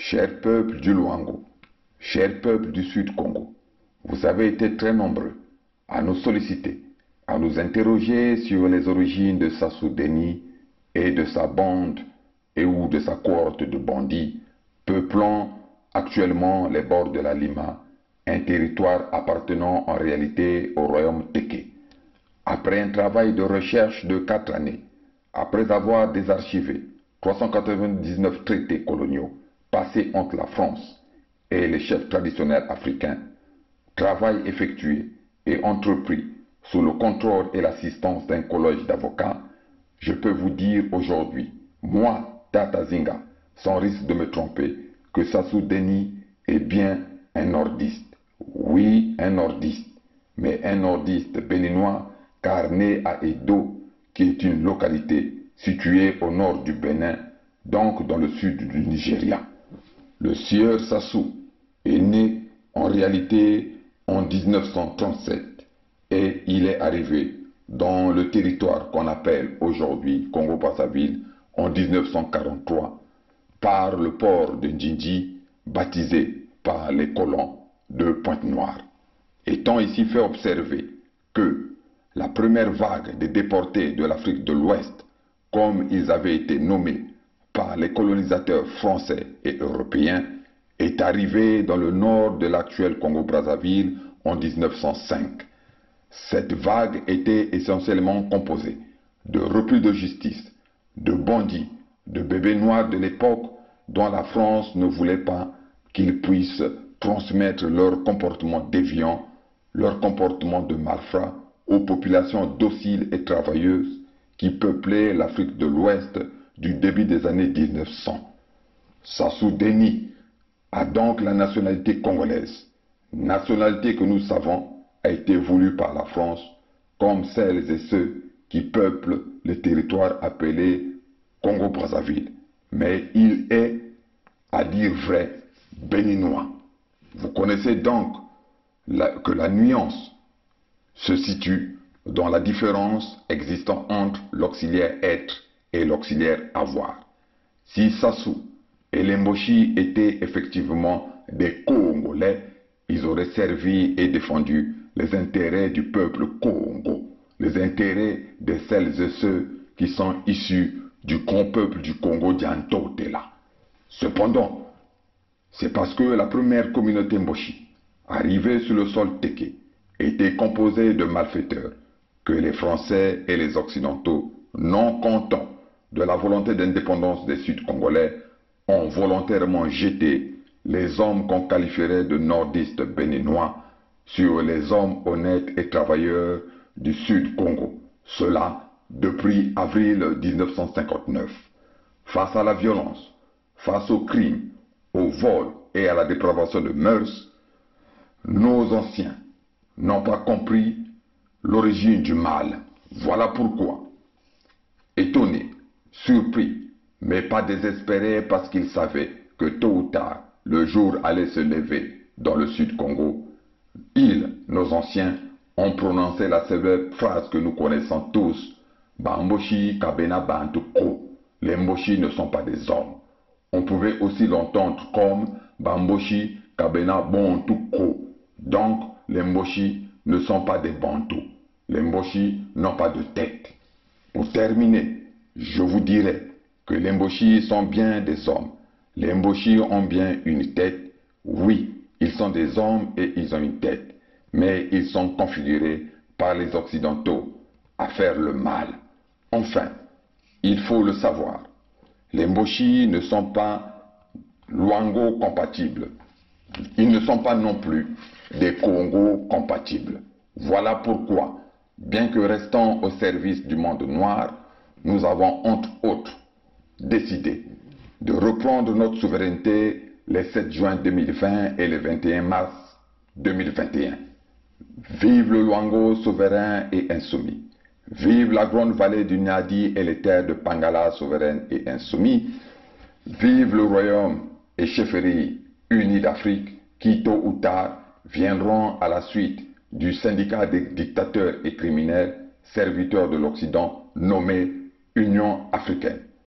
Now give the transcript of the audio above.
Cher peuple du Luango, cher peuple du Sud Congo, vous avez été très nombreux à nous solliciter, à nous interroger sur les origines de Sassou Deni et de sa bande et ou de sa cohorte de bandits peuplant actuellement les bords de la Lima, un territoire appartenant en réalité au royaume Téké. Après un travail de recherche de 4 années, après avoir désarchivé 399 traités coloniaux passés entre la France et les chefs traditionnels africains, travail effectué et entrepris sous le contrôle et l'assistance d'un collège d'avocats, je peux vous dire aujourd'hui, moi, Tata Zinga, sans risque de me tromper, que Sassou Deni est bien un nordiste. Oui, un nordiste, mais un nordiste béninois car né à Edo, qui est une localité située au nord du Bénin, donc dans le sud du Nigeria. Le sieur Sassou est né en réalité en 1937 et il est arrivé dans le territoire qu'on appelle aujourd'hui Congo-Brazzaville en 1943 par le port de Ndjindji baptisé par les colons de Pointe-Noire. Étant ici fait observer que la première vague des déportés de l'Afrique de l'Ouest, comme ils avaient été nommés par les colonisateurs français et européens, est arrivée dans le nord de l'actuel Congo-Brazzaville en 1905. Cette vague était essentiellement composée de repris de justice, de bandits, de bébés noirs de l'époque dont la France ne voulait pas qu'ils puissent transmettre leur comportement déviant, leur comportement de malfrats aux populations dociles et travailleuses qui peuplaient l'Afrique de l'Ouest du début des années 1900. Sassou Deni a donc la nationalité congolaise, nationalité que nous savons a été voulue par la France comme celles et ceux qui peuplent le territoire appelé Congo-Brazzaville. Mais il est, à dire vrai, béninois. Vous connaissez donc que la nuance se situe dans la différence existant entre l'auxiliaire être et l'auxiliaire avoir. Si Sassou et les Mboshi étaient effectivement des Congolais, ils auraient servi et défendu les intérêts du peuple Congo, les intérêts de celles et ceux qui sont issus du grand peuple du Congo d'Antotela. Cependant, c'est parce que la première communauté Mboshi, arrivée sur le sol Téké, était composée de malfaiteurs que les Français et les Occidentaux, non contents de la volonté d'indépendance des Sud-Congolais, ont volontairement jeté les hommes qu'on qualifierait de nordistes béninois sur les hommes honnêtes et travailleurs du Sud-Congo. Cela depuis avril 1959. Face à la violence, face aux crimes, au vol et à la dépravation de mœurs, nos anciens n'ont pas compris l'origine du mal. Voilà pourquoi, étonnés, surpris, mais pas désespérés parce qu'ils savaient que tôt ou tard, le jour allait se lever dans le Sud-Congo, ils, nos anciens, ont prononcé la célèbre phrase que nous connaissons tous, Bamboshi Kabena Bantu Ko. Les Mboshi ne sont pas des hommes. On pouvait aussi l'entendre comme Bamboshi Kabena Bantu Ko. Donc, les Mboshi ne sont pas des Bantous. Les Mboshi n'ont pas de tête. Pour terminer, je vous dirai que les Mboshi sont bien des hommes. Les Mboshi ont bien une tête. Oui, ils sont des hommes et ils ont une tête. Mais ils sont configurés par les Occidentaux à faire le mal. Enfin, il faut le savoir, les Mboshi ne sont pas Luango compatibles. Ils ne sont pas non plus des Congo compatibles. Voilà pourquoi, bien que restant au service du monde noir, nous avons entre autres décidé de reprendre notre souveraineté les 7 juin 2020 et le 21 mars 2021. Vive le Luango souverain et insoumis. Vive la grande vallée du Nadi et les terres de Pangala souveraines et insoumis. Vive le royaume et chefferie unis d'Afrique qui tôt ou tard viendront à la suite du syndicat des dictateurs et criminels serviteurs de l'Occident nommé Union africaine.